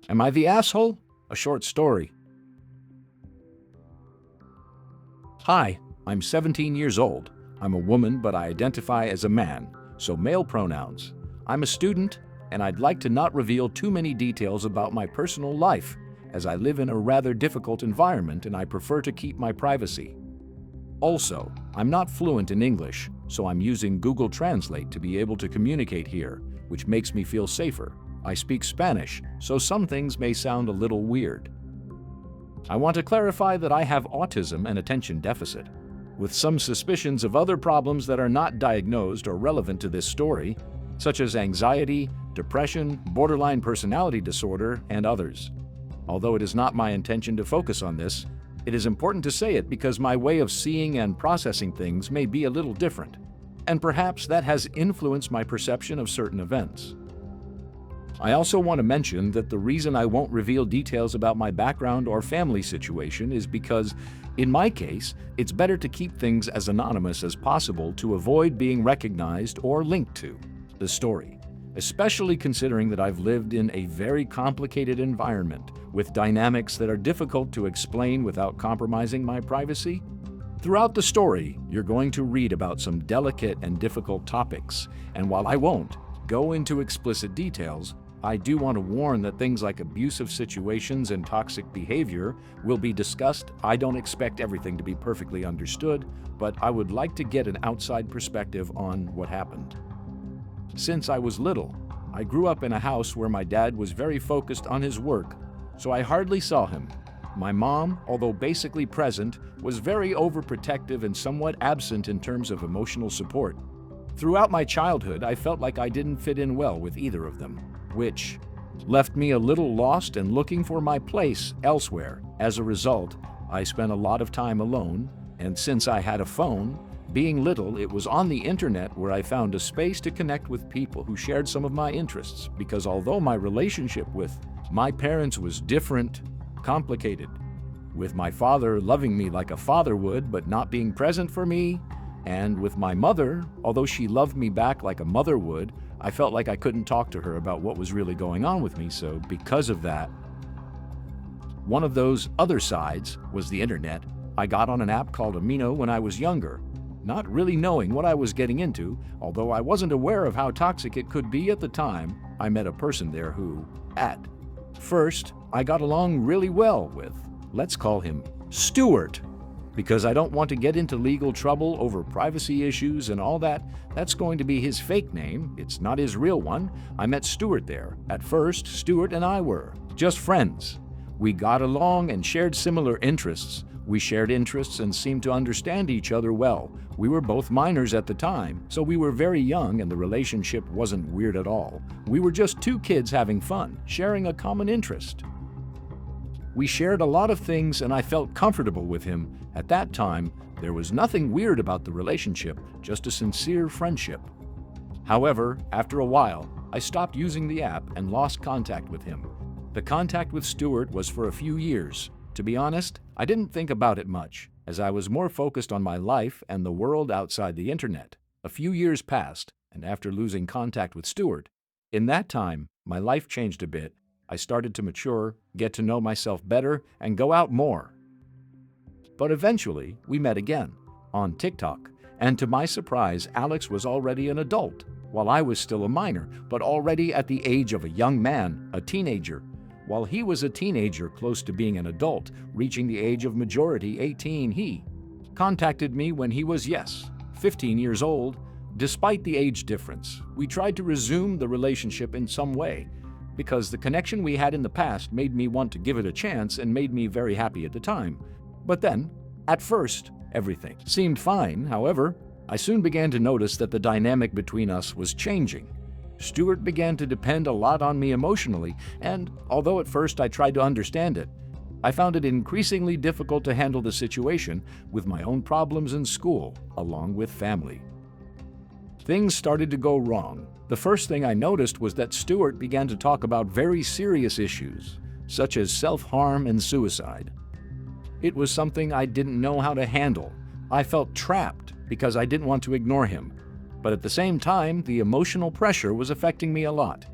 Am I the asshole? A short story. Hi, I'm 17 years old. I'm a woman, but I identify as a man, so male pronouns. I'm a student, and I'd like to not reveal too many details about my personal life, as I live in a rather difficult environment and I prefer to keep my privacy. Also, I'm not fluent in English, so I'm using Google Translate to be able to communicate here, which makes me feel safer. I speak Spanish, so some things may sound a little weird. I want to clarify that I have autism and attention deficit, with some suspicions of other problems that are not diagnosed or relevant to this story, such as anxiety, depression, borderline personality disorder, and others. Although it is not my intention to focus on this, it is important to say it because my way of seeing and processing things may be a little different, and perhaps that has influenced my perception of certain events. I also want to mention that the reason I won't reveal details about my background or family situation is because, in my case, it's better to keep things as anonymous as possible to avoid being recognized or linked to the story, especially considering that I've lived in a very complicated environment with dynamics that are difficult to explain without compromising my privacy. Throughout the story, you're going to read about some delicate and difficult topics, and while I won't go into explicit details, I do want to warn that things like abusive situations and toxic behavior will be discussed. I don't expect everything to be perfectly understood, but I would like to get an outside perspective on what happened. Since I was little, I grew up in a house where my dad was very focused on his work, so I hardly saw him. My mom, although basically present, was very overprotective and somewhat absent in terms of emotional support. Throughout my childhood, I felt like I didn't fit in well with either of them, which left me a little lost and looking for my place elsewhere. As a result, I spent a lot of time alone, and since I had a phone, being little, it was on the internet where I found a space to connect with people who shared some of my interests, because although my relationship with my parents was different, complicated, with my father loving me like a father would but not being present for me, and with my mother, although she loved me back like a mother would, I felt like I couldn't talk to her about what was really going on with me, so because of that, one of those other sides was the internet. I got on an app called Amino when I was younger, not really knowing what I was getting into, although I wasn't aware of how toxic it could be at the time. I met a person there who, at first, I got along really well with. Let's call him Stuart, because I don't want to get into legal trouble over privacy issues and all that. That's going to be his fake name. It's not his real one. I met Stuart there. At first, Stuart and I were just friends. We got along and shared similar interests. We shared interests and seemed to understand each other well. We were both minors at the time, so we were very young and the relationship wasn't weird at all. We were just two kids having fun, sharing a common interest. We shared a lot of things and I felt comfortable with him. At that time, there was nothing weird about the relationship, just a sincere friendship. However, after a while, I stopped using the app and lost contact with him. The contact with Stuart was for a few years. To be honest, I didn't think about it much, as I was more focused on my life and the world outside the internet. A few years passed, and after losing contact with Stuart, in that time, my life changed a bit. I started to mature, get to know myself better, and go out more. But eventually, we met again, on TikTok, and to my surprise, Alex was already an adult, while I was still a minor, but already at the age of a young man, a teenager. While he was a teenager close to being an adult, reaching the age of majority, 18, he contacted me when he was, 15 years old. Despite the age difference, we tried to resume the relationship in some way, because the connection we had in the past made me want to give it a chance and made me very happy at the time. But then, at first, everything seemed fine. However, I soon began to notice that the dynamic between us was changing. Stuart began to depend a lot on me emotionally, and although at first I tried to understand it, I found it increasingly difficult to handle the situation with my own problems in school, along with family. Things started to go wrong. The first thing I noticed was that Stuart began to talk about very serious issues, such as self-harm and suicide. It was something I didn't know how to handle. I felt trapped because I didn't want to ignore him. But at the same time, the emotional pressure was affecting me a lot.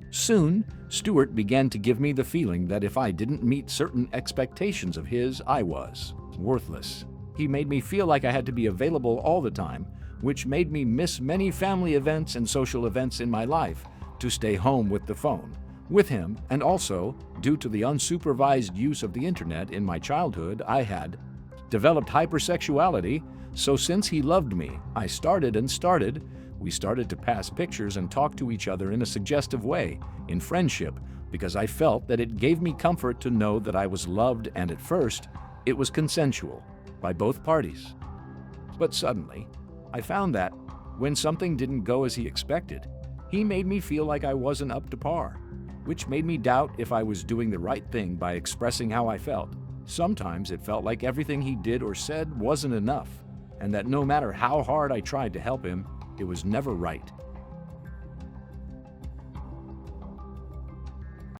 Soon, Stuart began to give me the feeling that if I didn't meet certain expectations of his, I was worthless. He made me feel like I had to be available all the time, which made me miss many family events and social events in my life to stay home with the phone. With him, and also, due to the unsupervised use of the internet in my childhood, I had developed hypersexuality, so since he loved me, we started to pass pictures and talk to each other in a suggestive way, in friendship, because I felt that it gave me comfort to know that I was loved, and at first, it was consensual by both parties. But suddenly, I found that when something didn't go as he expected, he made me feel like I wasn't up to par, which made me doubt if I was doing the right thing by expressing how I felt. Sometimes it felt like everything he did or said wasn't enough, and that no matter how hard I tried to help him, it was never right.